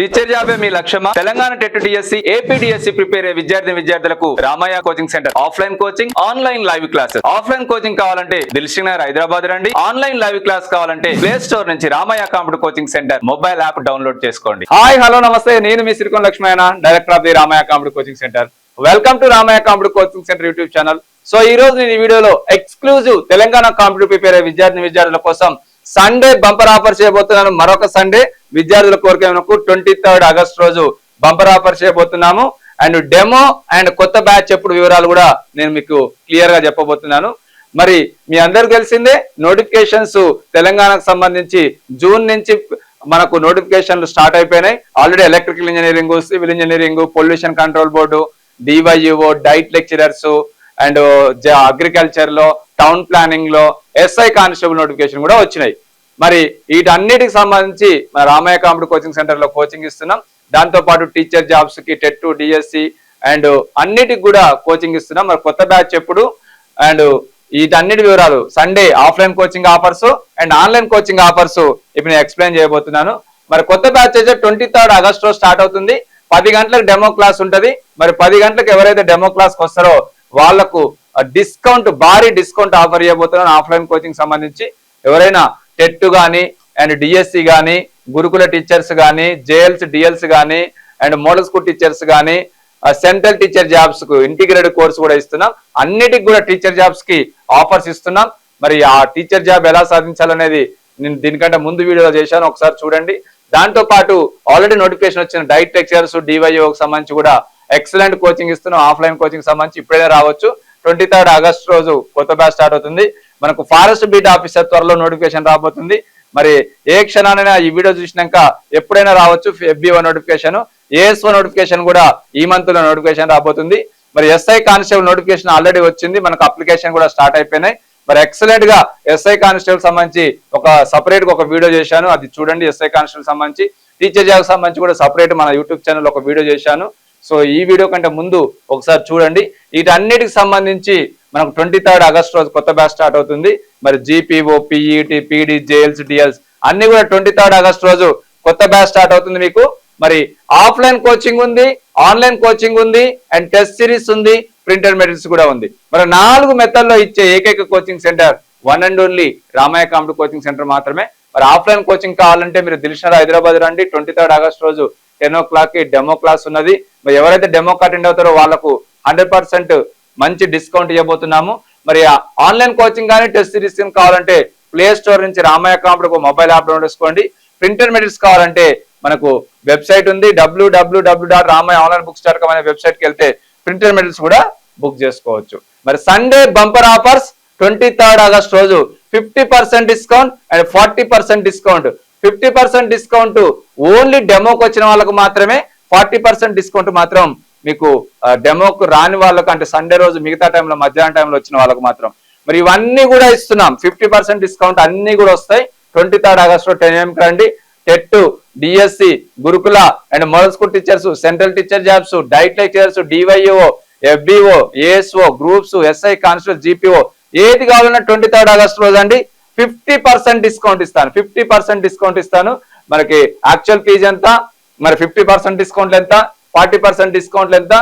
Teacher జాబే మీ లక్ష్యమా? Telangana TET DSC, AP DSC prepare అయ్యే విద్యార్థులకు Ramayya coaching centre offline coaching, online live classes. Offline coaching కావాలంటే దిల్సుఖ్ నగర్ హైదరాబాద్ రండి. ఆన్లైన్ లైవ్ క్లాస్ కావాలంటే ప్లే స్టోర్ నుంచి Ramayya computer coaching centre mobile app download చేసుకోండి. హాయ్ హలో నమస్తే, నేను మీ Sirikonda Lakshmayya, director of the Ramayya computer coaching centre. Welcome to Ramayya computer coaching centre YouTube channel. So ఈ రోజు నేను ఈ వీడియోలో ఎక్స్క్లూజివ్ తెలంగాణ కంప్యూటర్ ప్రిపేర్ అయ్యే విద్యార్థుల కోసం సండే బంపర్ ఆఫర్ చేయబోతున్నాను. మరొక సండే విద్యార్థుల కోరిక 23rd ఆగస్ట్ రోజు బంపర్ ఆఫర్ చేయబోతున్నాము. అండ్ డెమో అండ్ కొత్త బ్యాచ్ ఎప్పుడు వివరాలు కూడా నేను మీకు క్లియర్ గా చెప్పబోతున్నాను. మరి మీ అందరికి తెలిసిందే, నోటిఫికేషన్స్ తెలంగాణకు సంబంధించి జూన్ నుంచి మనకు నోటిఫికేషన్లు స్టార్ట్ అయిపోయినాయి. Already electrical engineering, civil engineering, pollution control board, డివైయుఓ, డైట్ లెక్చరర్స్ అండ్ అగ్రికల్చర్ లో, టౌన్ ప్లానింగ్ లో, ఎస్ఐ కానిస్టేబుల్ నోటిఫికేషన్ కూడా వచ్చినాయి. మరి వీటన్నిటికి సంబంధించి రామయ్య కంప్యూటర్ కోచింగ్ సెంటర్ లో కోచింగ్ ఇస్తున్నాం. దాంతో పాటు టీచర్ జాబ్స్ కి, టెట్, డిఎస్సి అండ్ అన్నిటికి కూడా కోచింగ్ ఇస్తున్నాం. మరి కొత్త బ్యాచ్ ఎప్పుడు అండ్ వీటన్నిటి వివరాలు, Sunday offline coaching offers and online coaching offers ఇప్పుడు నేను ఎక్స్ప్లెయిన్ చేయబోతున్నాను. మరి కొత్త బ్యాచ్ అయితే 23rd ఆగస్ట్ రోజు స్టార్ట్ అవుతుంది. 10 గంటలకు డెమో క్లాస్ ఉంటుంది. మరి 10 గంటలకు ఎవరైతే డెమో క్లాస్కి వస్తారో వాళ్లకు డిస్కౌంట్, భారీ డిస్కౌంట్ ఆఫర్ చేయబోతున్నాను. ఆఫ్లైన్ కోచింగ్ సంబంధించి ఎవరైనా టెట్ కానీ అండ్ డిఎస్సి కానీ, గురుకుల టీచర్స్ కానీ, జేఎల్స్ డిఎల్స్ కానీ అండ్ మోడల్ స్కూల్ టీచర్స్ కానీ, సెంట్రల్ టీచర్ జాబ్స్ కు ఇంటిగ్రేటెడ్ కోర్స్ కూడా ఇస్తున్నాం. అన్నిటికి కూడా టీచర్ జాబ్స్ కి ఆఫర్స్ ఇస్తున్నాం. మరి ఆ టీచర్ జాబ్ ఎలా సాధించాలనేది నేను దీనికంటే ముందు వీడియోలో చేశాను, ఒకసారి చూడండి. దాంతో పాటు ఆల్రెడీ నోటిఫికేషన్ వచ్చిన డైట్ లెక్చరర్స్, డివైఓకి సంబంధించి కూడా ఎక్సలెంట్ కోచింగ్ ఇస్తున్నాం. ఆఫ్లైన్ కోచింగ్ సంబంధించి ఇప్పుడైనా రావచ్చు. 23rd ఆగస్ట్ రోజు కొత్త బ్యాచ్ స్టార్ట్ అవుతుంది. మనకు ఫారెస్ట్ బీట్ ఆఫీసర్ త్వరలో నోటిఫికేషన్ రాబోతుంది. మరి ఏ క్షణానైనా ఈ వీడియో చూసినాక ఎప్పుడైనా రావచ్చు FBO నోటిఫికేషన్, ASO నోటిఫికేషన్ కూడా ఈ మంత్ లో నోటిఫికేషన్ రాబోతుంది. మరి ఎస్ఐ కానిస్టేబుల్ నోటిఫికేషన్ ఆల్రెడీ వచ్చింది, మనకు అప్లికేషన్ కూడా స్టార్ట్ అయిపోయినాయి. మరి ఎక్సలెంట్ గా ఎస్ఐ కానిస్టేబుల్ సంబంధించి ఒక సపరేట్ గా ఒక వీడియో చేశాను, అది చూడండి. ఎస్ఐ కానిస్టేబుల్ సంబంధించి, టీచర్ జాబ్ సంబంధించి కూడా సపరేట్ మన యూట్యూబ్ ఛానల్ ఒక వీడియో చేశాను. సో ఈ వీడియో కంటే ముందు ఒకసారి చూడండి. వీటన్నిటికి సంబంధించి మనకు 23rd ఆగస్ట్ రోజు కొత్త బ్యాచ్ స్టార్ట్ అవుతుంది. మరి GPO, PET, PD, JLs, DLs అన్ని కూడా 23rd ఆగస్ట్ రోజు కొత్త బ్యాచ్ స్టార్ట్ అవుతుంది మీకు. మరి ఆఫ్లైన్ కోచింగ్ ఉంది, ఆన్లైన్ కోచింగ్ ఉంది అండ్ టెస్ట్ సిరీస్ ఉంది, ప్రింటెడ్ మెటీరియల్స్ కూడా ఉంది. మరి 4 మెథడ్లో ఇచ్చే ఏకైక coaching centre one and only Ramayya computer coaching centre మాత్రమే. మరి ఆఫ్లైన్ కోచింగ్ కావాలంటే మీరు దిల్సుఖ్ నగర్ హైదరాబాద్ రండి. 23rd ఆగస్ట్ రోజు 10 o'clock కి డెమో క్లాస్ ఉన్నది. మరి ఎవరైతే డెమో అటెండ్ అవుతారో వాళ్ళకు 100% మంచి డిస్కౌంట్ ఇవ్వబోతున్నాము. మరి ఆన్లైన్ కోచింగ్ కానీ టెస్ట్ సిరీస్ కావాలంటే ప్లే స్టోర్ నుంచి Ramayya computer mobile app download చేసుకోండి. ప్రింటెడ్ మెటీరియల్స్ కావాలంటే మనకు వెబ్సైట్ ఉంది, www.ramayaonlinebooks.com అనే వెబ్సైట్కి వెళ్తే ప్రింటెడ్ మెటీరియల్స్ కూడా బుక్ చేసుకోవచ్చు. మరి Sunday bumper offers 23rd August రోజు 50% discount and 40% discount. 50% discount only డెమోకి వచ్చిన వాళ్ళకు మాత్రమే, 40% డిస్కౌంట్ మాత్రం మీకు డెమోకు రాని వాళ్ళకు, అంటే సండే రోజు మిగతా టైంలో మధ్యాహ్నం టైంలో వచ్చిన వాళ్ళకు మాత్రం. మరి ఇవన్నీ కూడా ఇస్తున్నాం. 50% డిస్కౌంట్ అన్ని కూడా వస్తాయి. 23rd ఆగస్ట్ 10 AM రండి. టెట్, డిఎస్సి, గురుకుల and model school teachers, central teacher jobs, diet lecturers, DYO, FBO, ASO, groups, SI constable, GPO ఏది కావాలన్నా 23rd ఆగస్ట్ రోజు అండి 50% డిస్కౌంట్ ఇస్తాను. 50% డిస్కౌంట్ ఇస్తాను. మనకి యాక్చువల్ ఫీజు ఎంత, మరి 50% డిస్కౌంట్లు ఎంత, 40% డిస్కౌంట్లు ఎంత,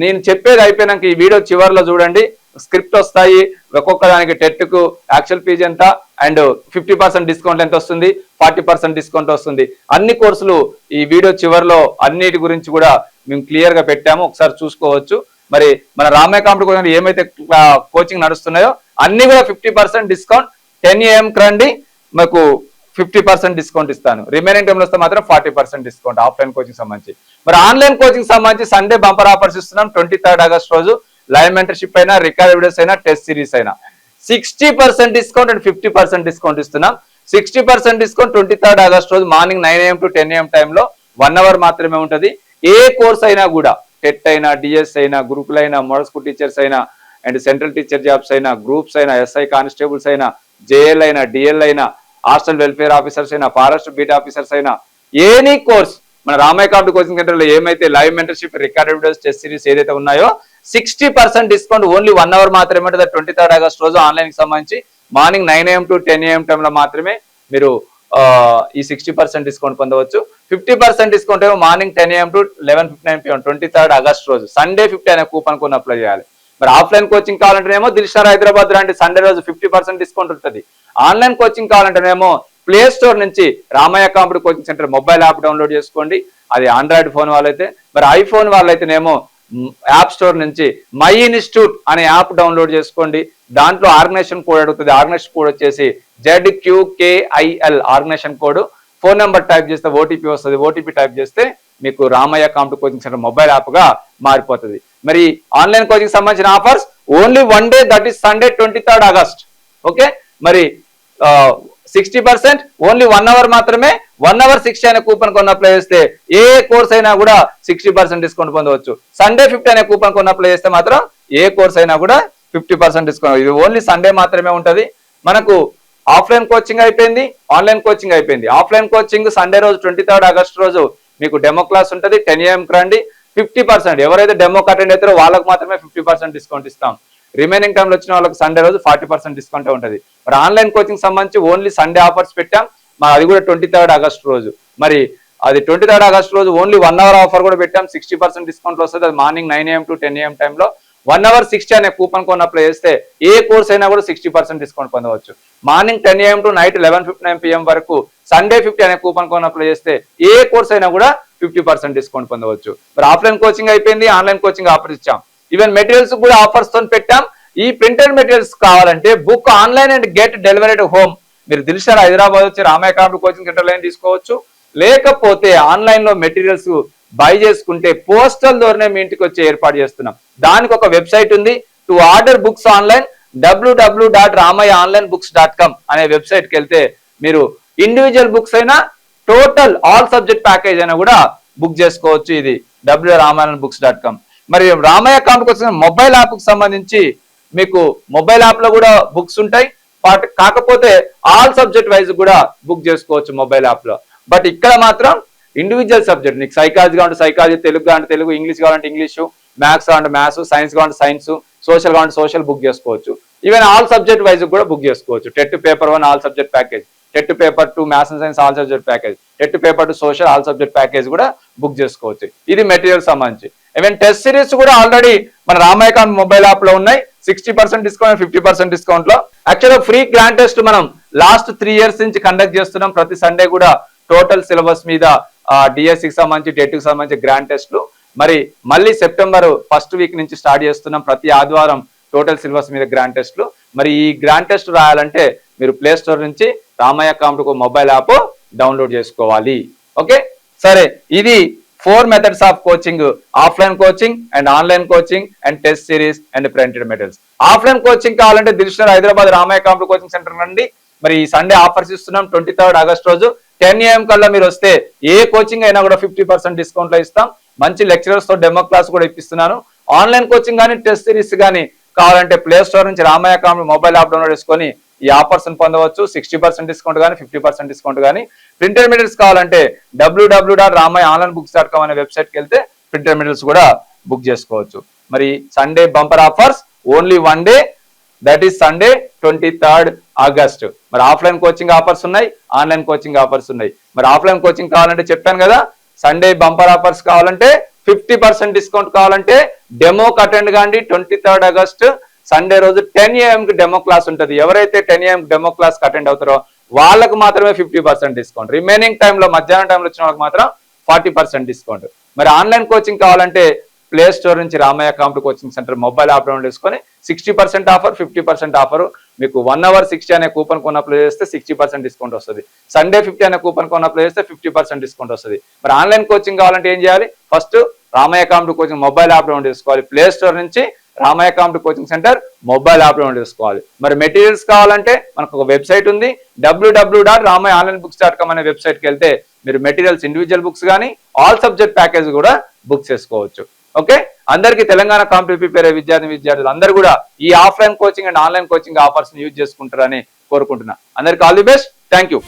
నేను చెప్పేది అయిపోయినాక ఈ వీడియో చివరిలో చూడండి. స్క్రిప్ట్ వస్తాయి, ఒక్కొక్క దానికి టెట్ కు యాక్చువల్ ఫీజు ఎంత అండ్ 50% డిస్కౌంట్ ఎంత వస్తుంది, 40% డిస్కౌంట్ వస్తుంది. అన్ని కోర్సులు ఈ వీడియో చివరిలో అన్నిటి గురించి కూడా మేము క్లియర్ గా పెట్టాము, ఒకసారి చూసుకోవచ్చు. మరి మన రామయ్య కంప్యూటర్ ఏమైతే కోచింగ్ నడుస్తున్నాయో అన్ని కూడా 50% డిస్కౌంట్. 10 AM రండి, మాకు 50% డిస్కౌంట్ ఇస్తాను. రిమైనింగ్ టైంలో వస్తే మాత్రం 40% డిస్కౌంట్ ఆఫ్లైన్ కోచింగ్ సంబంధించి. మరి ఆన్లైన్ కోచింగ్ సంబంధించి సండే బంపర్ ఆఫర్స్ ఇస్తున్నాం. 23rd ఆగస్ట్ రోజు లైవ్ మెంటర్షిప్ అయినా, రికార్డ్ వీడియోస్ అయినా, టెస్ట్ సిరీస్ అయినా 60% డిస్కౌంట్ అండ్ 50% డిస్కౌంట్ ఇస్తున్నాం. 60% డిస్కౌంట్ 23rd ఆగస్ట్ రోజు మార్నింగ్ 9 AM to 10 AM టైంలో 1 hour మాత్రమే ఉంటుంది. ఏ కోర్స్ అయినా కూడా, టెట్ అయినా, డిఎస్ అయినా, గురుకుల అయినా, మోడల్ స్కూల్ టీచర్స్ అయినా అండ్ సెంట్రల్ టీచర్ జాబ్స్ అయినా, గ్రూప్స్ అయినా, SI కానిస్టేబుల్స్ అయినా, JL అయినా, DL అయినా, హాస్టల్ వెల్ఫేర్ ఆఫీసర్స్ అయినా, ఫారెస్ట్ బీట్ ఆఫీసర్స్ అయినా, ఎనీ కోర్స్ మన రామయ్య కంప్యూటర్ కోచింగ్ సెంటర్ లో ఏమైతే live mentorship, recorded videos, test series ఏదైతే ఉన్నాయో 60% డిస్కౌంట్ ఓన్లీ 1 hour మాత్రమే ఉంటుంది. 23rd ఆగస్ట్ రోజు ఆన్లైన్ కి సంబంధించి మార్నింగ్ 9 AM to 10 AM టైంలో మాత్రమే మీరు ఈ 60% డిస్కౌంట్ పొందవచ్చు. 50% డిస్కౌంట్ ఏమో morning 10 AM to 11:59 PM 23rd August రోజు సండే 50 అనే కూపన్ కోడ్ అప్లై చేయాలి. మరి ఆఫ్లైన్ కోచింగ్ కావాలంటేనేమో దిల్షర్ హైదరాబాద్ లాంటి సండే రోజు 50% డిస్కౌంట్ ఉంటుంది. ఆన్లైన్ కోచింగ్ కావాలంటేనేమో ప్లే స్టోర్ నుంచి Ramayya competitive coaching centre mobile app download చేసుకోండి. అది ఆండ్రాయిడ్ ఫోన్ వాళ్ళైతే. మరి ఐఫోన్ వాళ్ళైతేనేమో యాప్ స్టోర్ నుంచి మై ఇన్స్టిట్యూట్ అనే యాప్ డౌన్లోడ్ చేసుకోండి. దాంట్లో ఆర్గనైజేషన్ కోడ్ అడుగుతుంది. ఆర్గనైజేషన్ కోడ్ వచ్చేసి ZQKIL organisation code. Phone number type చేస్తే ఓటీపీ వస్తుంది. ఓటీపీ టైప్ చేస్తే మీకు Ramayya competitive coaching centre mobile app గా మారిపోతుంది. మరి ఆన్లైన్ కోచింగ్ సంబంధించిన offers only 1 day, that is Sunday 23rd August. Okay, మరి 60% ఓన్లీ 1 hour మాత్రమే. 1 hour 60 అనే కూపన్ కొన్న అప్లై చేస్తే ఏ కోర్స్ అయినా కూడా 60% డిస్కౌంట్ పొందవచ్చు. సండే 50 అనే కూపన్ కొన్న అప్లై చేస్తే మాత్రం ఏ కోర్స్ అయినా కూడా 50% డిస్కౌంట్. ఇది ఓన్లీ సండే మాత్రమే ఉంటది. మనకు ఆఫ్లైన్ కోచింగ్ అయిపోయింది, ఆన్లైన్ కోచింగ్ అయిపోయింది. ఆఫ్లైన్ కోచింగ్ సండే రోజు 23rd ఆగస్ట్ రోజు మీకు డెమో క్లాస్ ఉంటుంది. 10 AM రండి. 50% ఎవరైతే డెమోకి అటెండ్ అవుతారో వాళ్ళకి మాత్రమే 50% డిస్కౌంట్ ఇస్తాం. రిమైనింగ్ టైంలో వచ్చిన వాళ్ళకి సండే రోజు 40% డిస్కౌంట్ ఉంటుంది. మరి ఆన్లైన్ కోచింగ్ సంబంధించి ఓన్లీ సండే ఆఫర్స్ పెట్టాం. అది కూడా 23rd ఆగస్ట్ రోజు. మరి అది 23rd ఆగస్ట్ రోజు ఓన్లీ 1 hour ఆఫర్ కూడా పెట్టాం. 60% డిస్కౌంట్ వస్తుంది. అది మార్నింగ్ 9 AM to 10 AM టైంలో 1 hour 60 అనే కూపన్ కోడ్ అప్లై చేస్తే ఏ కోర్స్ అయినా కూడా 60% డిస్కౌంట్ పొందవచ్చు. Morning 10 AM to night 11:59 PM వరకు సండే 50 అనే కూపన్ కోడ్ అప్లై చేస్తే ఏ కోర్స్ అయినా కూడా 50% డిస్కౌంట్ పొందవచ్చు. మరి ఆఫ్లైన్ కోచింగ్ అయిపోయింది, ఆన్లైన్ కోచింగ్ ఆఫర్ ఇచ్చాం. ఈవెన్ మెటీరియల్స్ కూడా ఆఫర్స్ తో పెట్టాం. ఈ ప్రింటెడ్ మెటీరియల్స్ కావాలంటే book online and get delivery home. మీరు దిల్షర్ హైదరాబాద్ వచ్చి Ramayya competitive coaching centre line తీసుకోవచ్చు. లేకపోతే ఆన్లైన్ లో మెటీరియల్స్ బై చేసుకుంటే పోస్టల్ ద్వారానే మీ ఇంటికి వచ్చి ఏర్పాటు చేస్తున్నాం. దానికి ఒక వెబ్సైట్ ఉంది. To order books online www.ramayaonlinebooks.com అనే వెబ్సైట్ కి వెళ్తే మీరు ఇండివిజువల్ బుక్స్ అయినా టోటల్ ఆల్ సబ్జెక్ట్ ప్యాకేజ్ అయినా కూడా బుక్ చేసుకోవచ్చు. ఇది www.ramayaonlinebooks.com. మరి రామయ్య కాంపిటేటివ్ మొబైల్ యాప్ కు సంబంధించి మీకు మొబైల్ యాప్ లో కూడా బుక్స్ ఉంటాయి. కాకపోతే ఆల్ సబ్జెక్ట్ వైజ్ కూడా బుక్ చేసుకోవచ్చు మొబైల్ యాప్ లో. బట్ ఇక్కడ మాత్రం ఇండివిజువల్ సబ్జెక్ట్, నీకు సైకాలజీ కావాలంటే సైకాలజీ, తెలుగు కావాలంటే తెలుగు, ఇంగ్లీష్ కావాలంటే ఇంగ్లీష్, మ్యాథ్స్ కావాలంటే మ్యాథ్స్, సైన్స్ కావాలంటే సైన్స్, సోషల్ కావాలంటే సోషల్ బుక్ చేసుకోవచ్చు. ఈవెన్ ఆల్ సబ్జెక్ట్ వైజ్ కూడా బుక్ చేసుకోవచ్చు. TET paper 1 all subject package, TET paper 2 maths and science all subject package, TET paper 2 social all subject package కూడా book చేసుకోవచ్చు. ఇది material సంబంధించి. Even test series కూడా already మన Ramayya competitive mobile app లో ఉన్నాయి. 60% డిస్కౌంట్, 50% డిస్కౌంట్ లో. యాక్చువల్గా ఫ్రీ గ్రాండ్ టెస్ట్ మనం లాస్ట్ 3 years నుంచి కండక్ట్ చేస్తున్నాం. ప్రతి సండే కూడా టోటల్ సిలబస్ మీద డిఎస్సికి సంబంధించి, టెట్కి సంబంధించి గ్రాండ్ టెస్ట్లు. మరి మళ్ళీ సెప్టెంబర్ 1st వీక్ నుంచి స్టార్ట్ చేస్తున్నాం. ప్రతి ఆదివారం టోటల్ సిలబస్ మీద గ్రాండ్ టెస్ట్లు. మరి ఈ గ్రాండ్ టెస్ట్ రాయాలంటే మీరు ప్లే స్టోర్ నుంచి Ramayya competitive mobile app download చేసుకోవాలి. ఓకే, సరే. ఇది 4 methods of coaching: offline coaching and online coaching and test series and printed materials. Offline coaching కావాలంటే దిల్షర్ Hyderabad Ramayya competitive coaching centre నండి. మరి ఈ సండే ఆఫర్స్ ఇస్తున్నాం. 23rd ఆగస్ట్ రోజు 10 AM కల్లా మీరు వస్తే ఏ కోచింగ్ అయినా కూడా 50% డిస్కౌంట్ లో ఇస్తాం. మంచి లెక్చరర్స్ తో డెమో క్లాస్ కూడా ఇప్పిస్తున్నాను. ఆన్లైన్ కోచింగ్ కానీ టెస్ట్ సిరీస్ కానీ కావాలంటే ప్లే స్టోర్ నుంచి Ramayya competitive mobile app download చేసుకొని ఈ ఆఫర్స్ పొందవచ్చు. 60% డిస్కౌంట్ కానీ, 50% డిస్కౌంట్ కానీ. ప్రింటెడ్ మెటీరియల్స్ కావాలంటే www.ramayaonlinebooks.com అనే వెబ్సైట్ కి వెళ్తే ప్రింటెడ్ మెటీరియల్స్ కూడా బుక్ చేసుకోవచ్చు. మరి Sunday bumper offers only 1 day, that is Sunday 23rd August. మరి ఆఫ్లైన్ కోచింగ్ ఆఫర్స్ ఉన్నాయి, ఆన్లైన్ కోచింగ్ ఆఫర్స్ ఉన్నాయి. మరి ఆఫ్లైన్ కోచింగ్ కావాలంటే చెప్పాను కదా, సండే బంపర్ ఆఫర్స్ కావాలంటే 50% డిస్కౌంట్ కావాలంటే డెమోకి అటెండ్ కాండి. 23rd ఆగస్ట్ సండే రోజు 10 AM కి డెమో క్లాస్ ఉంటుంది. ఎవరైతే 10 AM డెమో క్లాస్ కి అటెండ్ అవుతారో వాళ్ళకు మాత్రమే 50% డిస్కౌంట్. రిమైనింగ్ టైంలో మధ్యాహ్నం టైంలో వచ్చిన వాళ్ళకి మాత్రం 40% డిస్కౌంట్. మరి ఆన్లైన్ కోచింగ్ కావాలంటే ప్లే స్టోర్ నుంచి Ramayya competitive coaching centre mobile app download చేసుకొని 60% ఆఫర్, 50% ఆఫర్. మీకు 1 hour 60 అనే కూపన్ కోడ్ అప్లై చేస్తే 60% డిస్కౌంట్ వస్తుంది. సండే 50 అనే కూపన్ కోడ్ అప్లై చేస్తే 50% డిస్కౌంట్ వస్తుంది. మరి ఆన్లైన్ కోచింగ్ కావాలంటే ఏం చేయాలి? First Ramayya competitive coaching mobile app download చేసుకోవాలి. ప్లే స్టోర్ నుంచి Ramayya competitive coaching centre mobile app download చేసుకోవాలి. మరి మెటీరియల్స్ కావాలంటే మనకు ఒక వెబ్సైట్ ఉంది. www.ramayaonlinebooks.com అనే వెబ్సైట్ కి వెళ్తే మీరు మెటీరియల్స్ ఇండివిజువల్ బుక్స్ కానీ ఆల్ సబ్జెక్ట్ ప్యాకేజ్ కూడా బుక్ చేసుకోవచ్చు. ఓకే, అందరికీ తెలంగాణ కాంపిటేటివ్ ప్రిపేర్ అయ్యే విద్యార్థులు అందరూ కూడా ఈ offline coaching and online coaching offers use చేసుకుంటారని కోరుకుంటున్నా. అందరికీ all the best. Thank you.